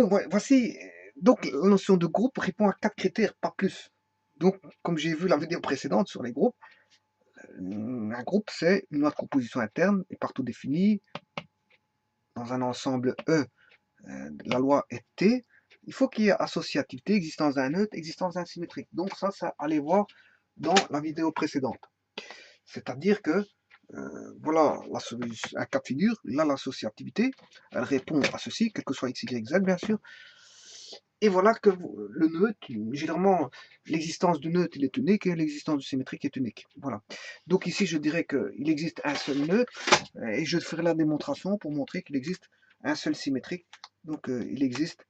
Bon, voici, donc la notion de groupe répond à 4 critères, pas plus. Donc, comme j'ai vu la vidéo précédente sur les groupes, un groupe, c'est une loi de composition interne et partout définie. Dans un ensemble E, la loi est T. Il faut qu'il y ait associativité, existence d'un neutre, existence d'un symétrique. Donc ça allez voir dans la vidéo précédente. C'est-à-dire que, voilà un cas de figure, là l'associativité, elle répond à ceci, quel que soit x, y, z bien sûr. Et voilà que le neutre, généralement, l'existence du neutre il est unique et l'existence du symétrique est unique. Voilà. Donc ici, je dirais qu'il existe un seul neutre et je ferai la démonstration pour montrer qu'il existe un seul symétrique. Donc il existe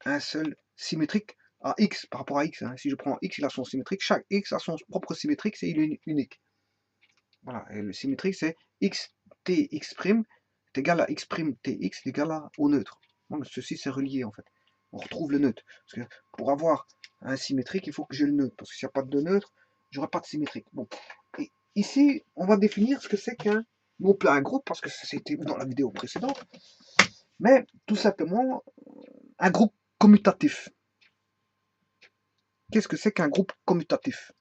un seul symétrique à x par rapport à x. Hein. Si je prends x, il a son symétrique. Chaque x a son propre symétrique, c'est il est unique. Voilà. Et le symétrique, c'est x tx' est égal à x' tx est égal au neutre. Donc, ceci, c'est relié en fait. On retrouve le neutre. Parce que pour avoir un symétrique, il faut que j'ai le neutre. Parce que s'il n'y a pas de neutre, j'aurai pas de symétrique. Bon. Et ici, on va définir ce que c'est qu'un, non pas un groupe, parce que c'était dans la vidéo précédente, mais tout simplement un groupe commutatif. Qu'est-ce que c'est qu'un groupe commutatif?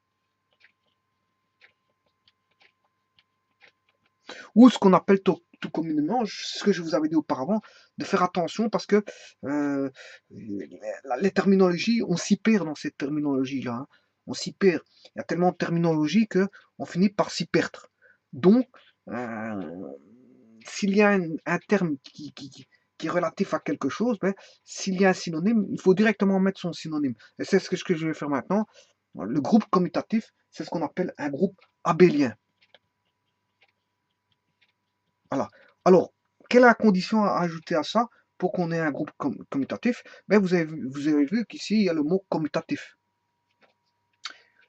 Ou ce qu'on appelle tout communément, ce que je vous avais dit auparavant, de faire attention parce que les terminologies, on s'y perd dans cette terminologie-là. Hein. On s'y perd. Il y a tellement de terminologie qu'on finit par s'y perdre. Donc, s'il y a un terme qui est relatif à quelque chose, ben, s'il y a un synonyme, il faut directement mettre son synonyme. Et c'est ce que je vais faire maintenant. Le groupe commutatif, c'est ce qu'on appelle un groupe abélien. Voilà. Alors, quelle est la condition à ajouter à ça pour qu'on ait un groupe commutatif? Ben, vous avez vu qu'ici, il y a le mot commutatif.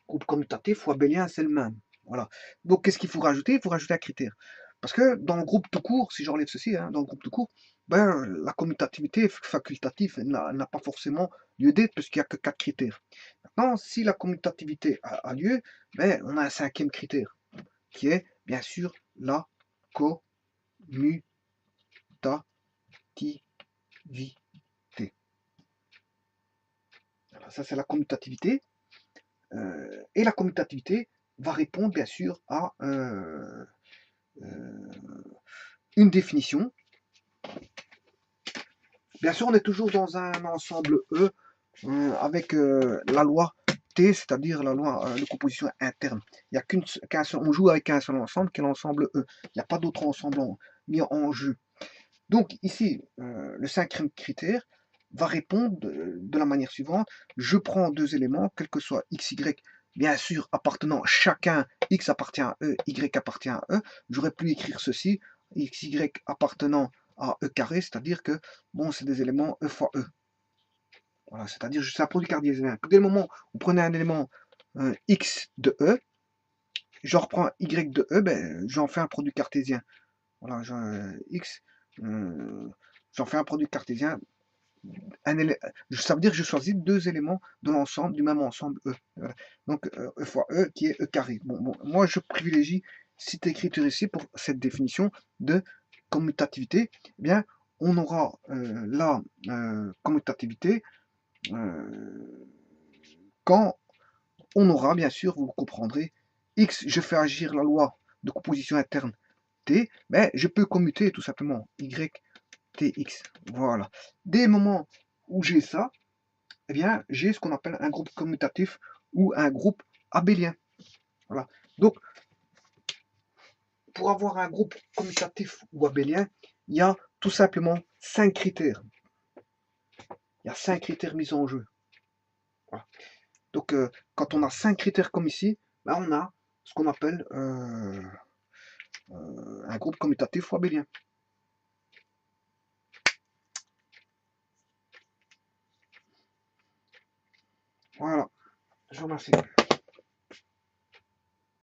Groupe commutatif ou abélien, c'est le même. Voilà. Donc, qu'est-ce qu'il faut rajouter? Il faut rajouter un critère. Parce que dans le groupe tout court, si j'enlève ceci, hein, dans le groupe tout court, ben, la commutativité facultative n'a pas forcément lieu d'être puisqu'il n'y a que 4 critères. Maintenant, si la commutativité a lieu, ben, on a un 5e critère qui est bien sûr la commutativité. Voilà, ça c'est la commutativité. Et la commutativité va répondre bien sûr à une définition. Bien sûr, on est toujours dans un ensemble E avec la loi T, c'est-à-dire la loi de composition interne. Il y a qu'un seul, on joue avec un seul ensemble qui est l'ensemble E. Il n'y a pas d'autre ensemble mis en jeu. Donc ici, le 5e critère va répondre de la manière suivante. Je prends 2 éléments, quels que soient x, y, bien sûr appartenant chacun, x appartient à E, y appartient à E. J'aurais pu écrire ceci, x, y appartenant à E carré, c'est-à-dire que, bon, c'est des éléments E fois E. Voilà, c'est-à-dire c'est un produit cartésien. Dès le moment où vous prenez un élément x de E, j'en reprends y de E, ben, j'en fais un produit cartésien. Voilà, x, j'en fais un produit cartésien. Ça veut dire que je choisis 2 éléments de l'ensemble, du même ensemble E. Voilà. Donc E fois E qui est E carré. Bon, moi je privilégie cette écriture ici pour cette définition de commutativité. Eh bien, on aura la commutativité quand on aura, bien sûr, vous comprendrez, x, je fais agir la loi de composition interne T, mais je peux commuter tout simplement y, tx. Voilà. Dès le moment où j'ai ça, eh bien, j'ai ce qu'on appelle un groupe commutatif ou un groupe abélien. Voilà. Donc, pour avoir un groupe commutatif ou abélien, il y a tout simplement 5 critères. Il y a 5 critères mis en jeu. Voilà. Donc, quand on a 5 critères comme ici, ben, on a ce qu'on appelle un groupe commutatif ou abélien. Voilà. Je vous remercie.